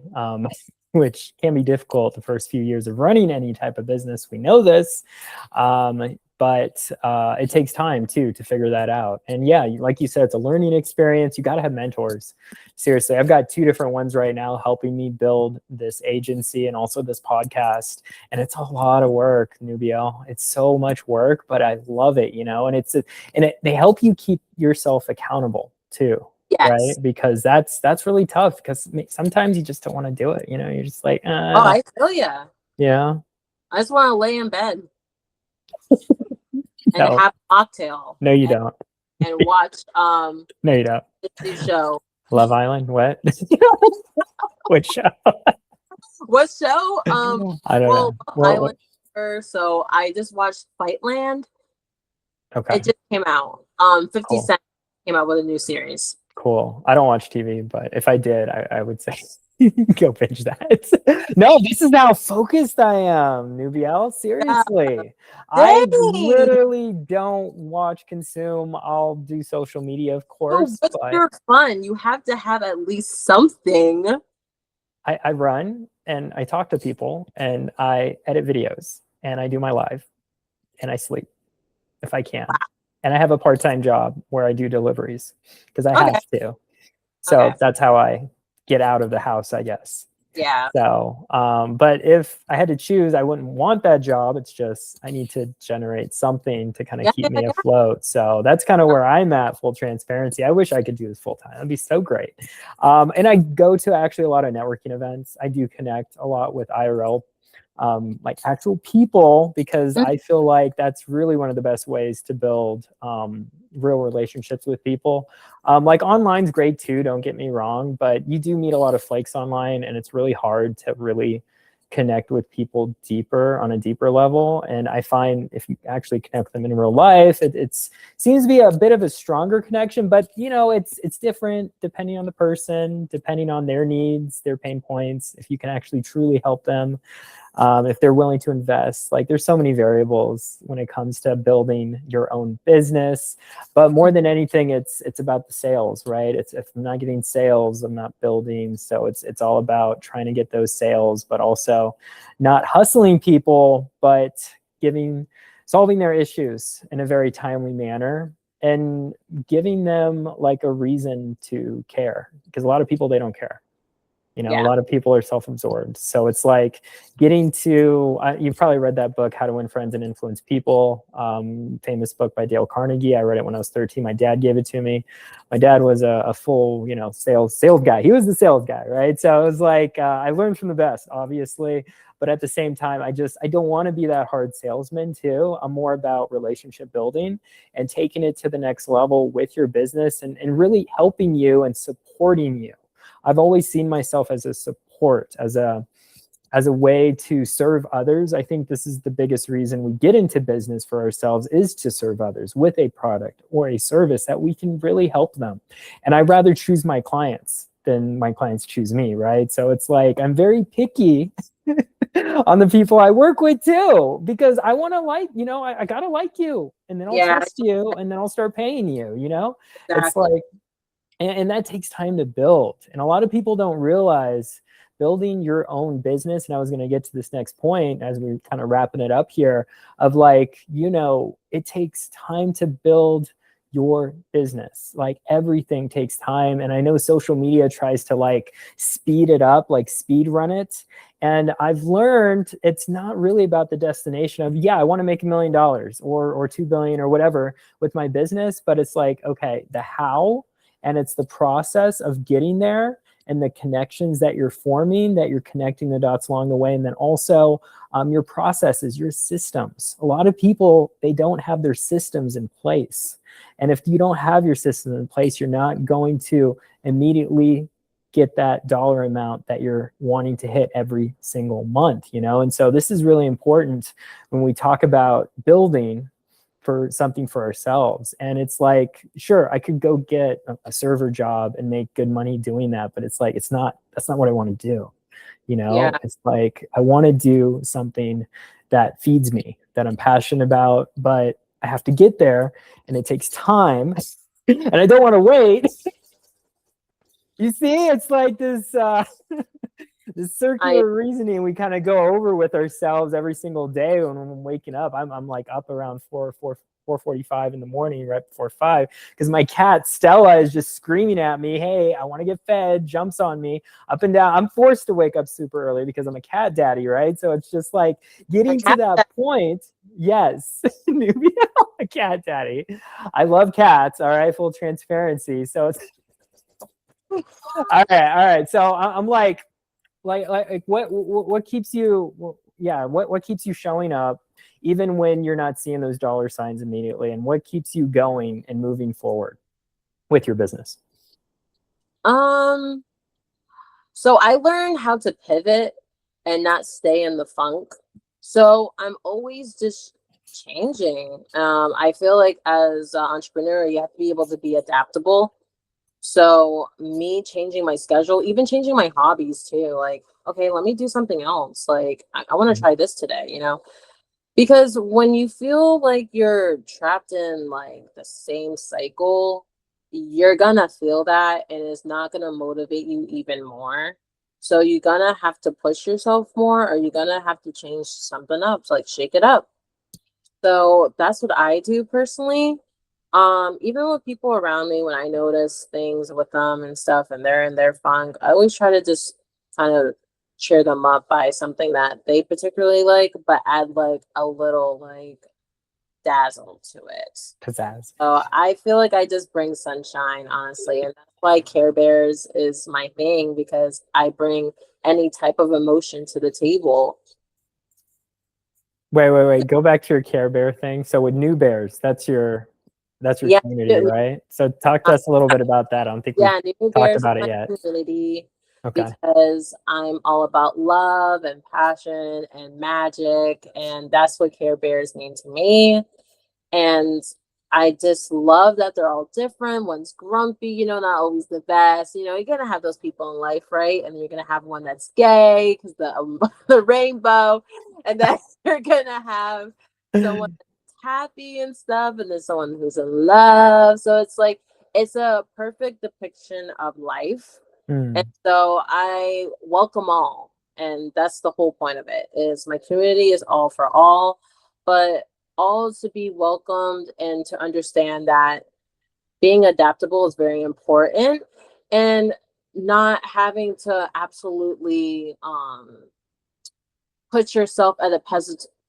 which can be difficult the first few years of running any type of business. We know this, but it takes time too to figure that out. And yeah, like you said, it's a learning experience. You got to have mentors. Seriously, I've got 2 different ones right now helping me build this agency and also this podcast. And it's a lot of work, Nubiel. It's so much work, but I love it, you know, and they help you keep yourself accountable too. Yes. Right? Because that's really tough, because sometimes you just don't want to do it. You know, you're just like, oh, I feel ya. Yeah. I just want to lay in bed and have a cocktail. No, you don't. And watch no, you don't. The show. Love Island? What? Which show? What show? I don't know. Island. So I just watched Fightland. Okay. It just came out. 50 Cent came out with a new series. Cool. I don't watch TV, but if I did, I would say go binge that. No, this is how focused I am, Nubiel. Seriously. I literally don't consume. I'll do social media, of course. But you're fun. You have to have at least something. I run and I talk to people and I edit videos and I do my live and I sleep if I can. Wow. And I have a part-time job where I do deliveries because I have to. So that's how I get out of the house, I guess. Yeah. So, but if I had to choose, I wouldn't want that job. It's just, I need to generate something to kind of keep me afloat. So that's kind of where I'm at, full transparency. I wish I could do this full time. That'd be so great. And I go to actually a lot of networking events. I do connect a lot with IRL, like actual people, because I feel like that's really one of the best ways to build real relationships with people. Like online's great too, don't get me wrong, but you do meet a lot of flakes online and it's really hard to really connect with people on a deeper level. And I find if you actually connect with them in real life, it seems to be a bit of a stronger connection, but you know, it's different depending on the person, depending on their needs, their pain points, if you can actually truly help them. If they're willing to invest. Like there's so many variables when it comes to building your own business, but more than anything, it's about the sales, right? If I'm not getting sales, I'm not building. So it's all about trying to get those sales, but also not hustling people, but solving their issues in a very timely manner and giving them like a reason to care, because a lot of people, they don't care. You know, a lot of people are self-absorbed. So it's like getting to, you've probably read that book, How to Win Friends and Influence People, famous book by Dale Carnegie. I read it when I was 13. My dad gave it to me. My dad was a full, you know, sales guy. He was the sales guy, right? So it was like, I learned from the best, obviously. But at the same time, I don't want to be that hard salesman too. I'm more about relationship building and taking it to the next level with your business and really helping you and supporting you. I've always seen myself as a support, as a way to serve others. I think this is the biggest reason we get into business for ourselves, is to serve others with a product or a service that we can really help them. And I'd rather choose my clients than my clients choose me, right? So it's like, I'm very picky on the people I work with too, because I want to I got to like you, and then I'll trust you, and then I'll start paying you, you know? Exactly. It's like, and that takes time to build. And a lot of people don't realize building your own business. And I was going to get to this next point as we're kind of wrapping it up here, of like, you know, it takes time to build your business. Like everything takes time. And I know social media tries to like speed it up, like speed run it. And I've learned it's not really about the destination of, yeah, I want to make $1 million or 2 billion or whatever with my business. But it's like, okay, the how, and it's the process of getting there and the connections that you're forming, that you're connecting the dots along the way. And then also your processes, your systems. A lot of people, they don't have their systems in place. And if you don't have your system in place, you're not going to immediately get that dollar amount that you're wanting to hit every single month, you know? And so this is really important when we talk about building for something for ourselves. And it's like, sure, I could go get a server job and make good money doing that, but it's like, that's not what I want to do. You know, Yeah. it's like, I want to do something that feeds me, that I'm passionate about, but I have to get there and it takes time and I don't want to wait. You see, it's like this, this circular reasoning we kind of go over with ourselves every single day when I'm waking up. I'm like up around 4:45 in the morning, right before 5, because my cat Stella is just screaming at me, hey, I want to get fed, jumps on me up and down. I'm forced to wake up super early because I'm a cat daddy, right? So it's just like getting to that point. Yes, Nubiel, a cat daddy. I love cats, all right, full transparency. So it's all right. So I'm like what keeps you, yeah, what keeps you showing up even when you're not seeing those dollar signs immediately, and what keeps you going and moving forward with your business? So I learned how to pivot and not stay in the funk. So I'm always just changing. I feel like as an entrepreneur, you have to be able to be adaptable. So me changing my schedule, even changing my hobbies too, like, okay, let me do something else. Like, I want to try this today, you know? Because when you feel like you're trapped in like the same cycle, you're gonna feel that and it's not gonna motivate you even more. So you're gonna have to push yourself more, or you're gonna have to change something up, so like shake it up. So that's what I do personally. Even with people around me, when I notice things with them and stuff and they're in their funk, I always try to just kind of cheer them up by something that they particularly like, but add like a little like dazzle to it. Pizzazz. So I feel like I just bring sunshine, honestly. And that's why Care Bears is my thing, because I bring any type of emotion to the table. Wait. Go back to your Care Bear thing. So with Nu Bears, that's your Yeah. community, right? So talk to us a little bit about that. I don't think we've Nu talked Bears is about it my yet. community. Okay. Because I'm all about love and passion and magic, and that's what Care Bears mean to me. And I just love that they're all different. One's grumpy, you know, not always the best. You know, you're gonna have those people in life, right? And then you're gonna have one that's gay because the rainbow, and then you're gonna have someone that's happy and stuff, and then someone who's in love. So it's like it's a perfect depiction of life. And so I welcome all. And that's the whole point of it, is my community is all for all, but all to be welcomed and to understand that being adaptable is very important, and not having to absolutely put yourself at a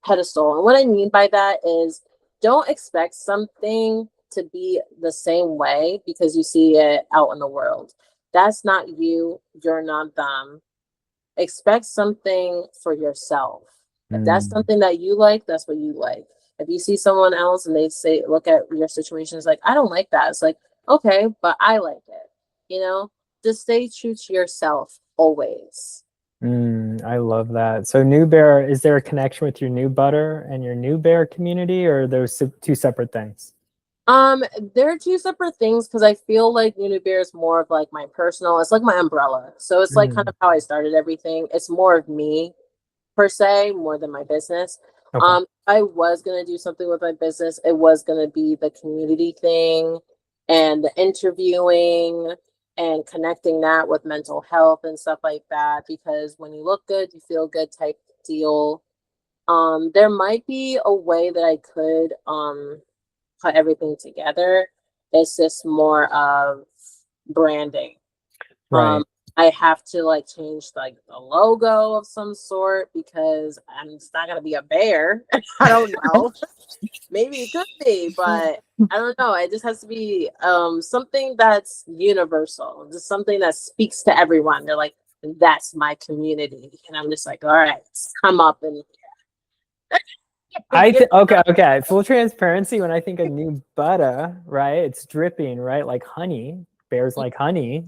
pedestal. And what I mean by that is, don't expect something to be the same way because you see it out in the world. That's not you. You're not them. Expect something for yourself. If that's something that you like, that's what you like. If you see someone else and they say, look at your situation, it's like, I don't like that. It's like, okay, but I like it. You know, just stay true to yourself always. I love that. So Nu Bear, is there a connection with your Nu Butter and your Nu Bear community, or are those two separate things? They're two separate things because I feel like Nubiel is more of like my personal, it's like my umbrella. So it's like kind of how I started everything. It's more of me per se, more than my business. Okay. I was gonna do something with my business. It was gonna be the community thing and the interviewing and connecting that with mental health and stuff like that. Because when you look good, you feel good type deal. There might be a way that I could put everything together. It's just more of branding. Right. I have to like change like the logo of some sort because it's not gonna be a bear. I don't know. Maybe it could be, but I don't know. It just has to be something that's universal, just something that speaks to everyone. They're like, that's my community. And I'm just like, all right, come up and Okay. Full transparency. When I think of Nu Butta, right, it's dripping, right, like honey. Bears like honey.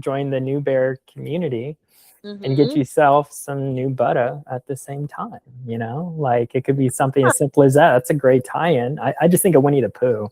Join the Nu Bear community and get yourself some Nu Butta at the same time. You know, like it could be something as simple as that. That's a great tie-in. I just think of Winnie the Pooh,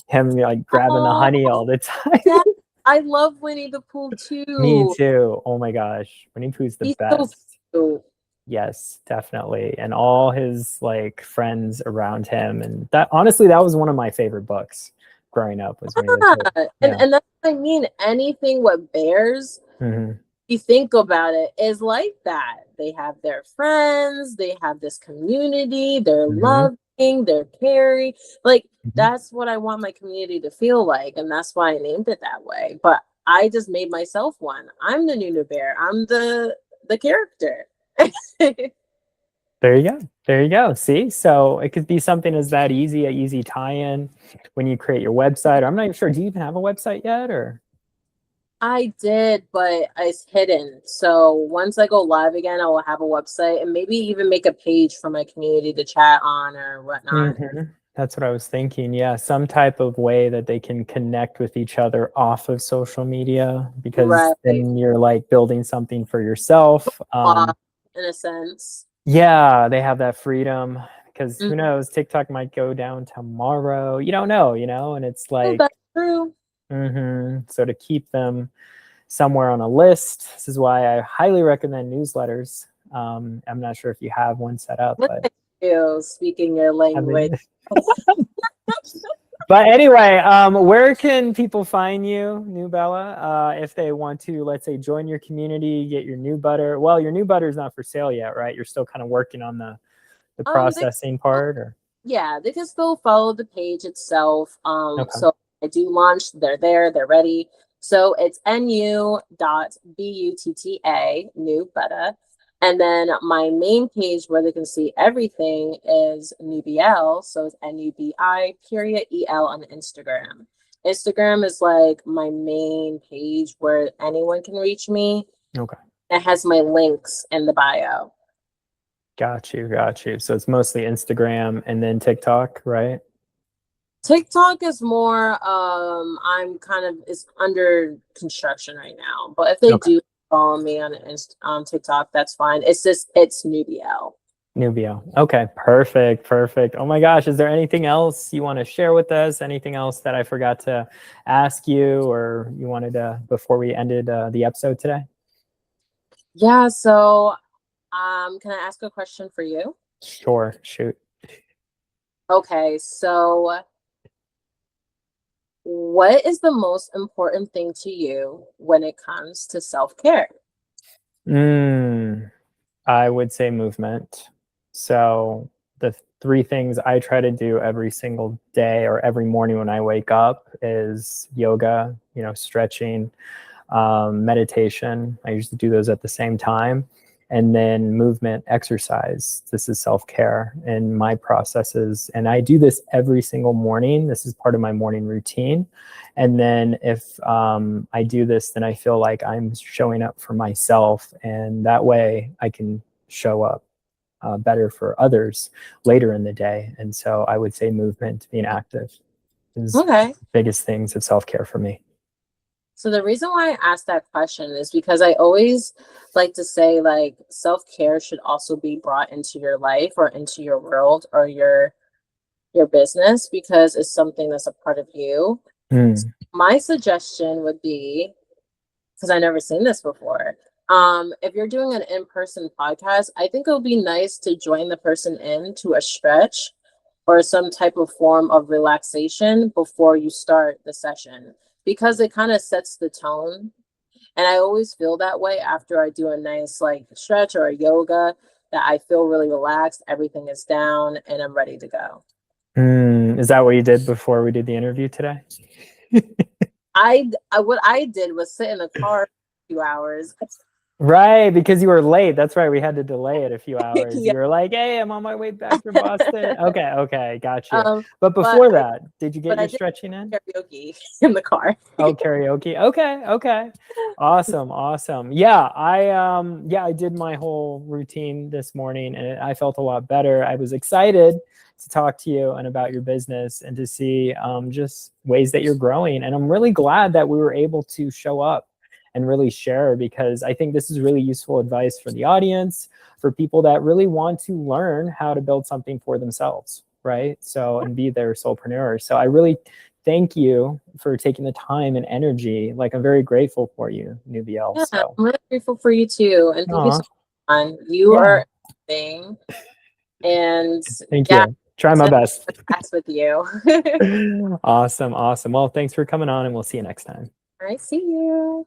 him like grabbing the honey all the time. Yeah, I love Winnie the Pooh Me too. too. Oh my gosh, Winnie Pooh's the He's so best. cute. Yes, definitely. And all his like friends around him. And that honestly, that was one of my favorite books growing up was Winnie the Pooh. Yeah. Yeah. And that's what I mean. Anything with bears, you think about it, is like that. They have their friends, they have this community, they're loving, they're caring. Like that's what I want my community to feel like. And that's why I named it that way. But I just made myself one. I'm the new bear. I'm the character. There you go. There you go. See, so it could be something as that easy, a easy tie-in when you create your website. I'm not even sure. Do you even have a website yet, or? I did, but it's hidden. So once I go live again, I will have a website and maybe even make a page for my community to chat on or whatnot. That's what I was thinking. Yeah, some type of way that they can connect with each other off of social media, because then you're like building something for yourself. In a sense. Yeah, they have that freedom, because who knows, TikTok might go down tomorrow. You don't know, and it's like, that's true. So to keep them somewhere on a list, this is why I highly recommend newsletters. I'm not sure if you have one set up, but speaking your language. But anyway, where can people find you, Nubiel, if they want to, let's say, join your community, get your Nu Butta? Well, your Nu Butta is not for sale yet, right? You're still kind of working on the processing part, or? Yeah, they can still follow the page itself. So I do launch. They're there. They're ready. So it's nu.butta, Nu Butta. And then my main page where they can see everything is Nubiel. So it's NUBI.EL on Instagram. Instagram is like my main page where anyone can reach me. Okay. It has my links in the bio. Got you. So it's mostly Instagram and then TikTok, right? TikTok is more, it's under construction right now. But if they do follow me on TikTok, that's fine. It's Nubiel. Nubiel. Okay, perfect. Oh my gosh, is there anything else you want to share with us? Anything else that I forgot to ask you, or you wanted to before we ended the episode today? Yeah, so can I ask a question for you? Sure, shoot. Okay, so what is the most important thing to you when it comes to self-care? I would say movement. So the 3 things I try to do every single day or every morning when I wake up is yoga, stretching, meditation. I usually do those at the same time. And then movement, exercise. This is self-care in my processes. And I do this every single morning. This is part of my morning routine. And then if I do this, then I feel like I'm showing up for myself. And that way I can show up better for others later in the day. And so I would say movement, being active, is the biggest things of self-care for me. So the reason why I asked that question is because I always like to say, like, self-care should also be brought into your life or into your world or your business, because it's something that's a part of you. So my suggestion would be, because I've never seen this before, if you're doing an in-person podcast, I think it would be nice to join the person into a stretch or some type of form of relaxation before you start the session, because it kind of sets the tone. And I always feel that way after I do a nice like stretch or a yoga, that I feel really relaxed, everything is down, and I'm ready to go. Is that what you did before we did the interview today? What I did was sit in a car for a few hours. Right, because you were late. That's right. We had to delay it a few hours. Yeah. You were like, "Hey, I'm on my way back from Boston." Okay, got you. But But before that, did you get I your did stretching in? karaoke in the car. Oh, karaoke. Okay. Awesome. Yeah, I did my whole routine this morning and I felt a lot better. I was excited to talk to you and about your business and to see just ways that you're growing. And I'm really glad that we were able to show up and really share, because I think this is really useful advice for the audience, for people that really want to learn how to build something for themselves, right? So, and be their soulpreneur. So I really thank you for taking the time and energy. Like, I'm very grateful for you, Nubiel. Yeah, So, I'm really grateful for you too. And thank you so much. You yeah. are amazing. And Thank yeah, you. Try my best. with you. Awesome. Well, thanks for coming on and we'll see you next time. All right, see you.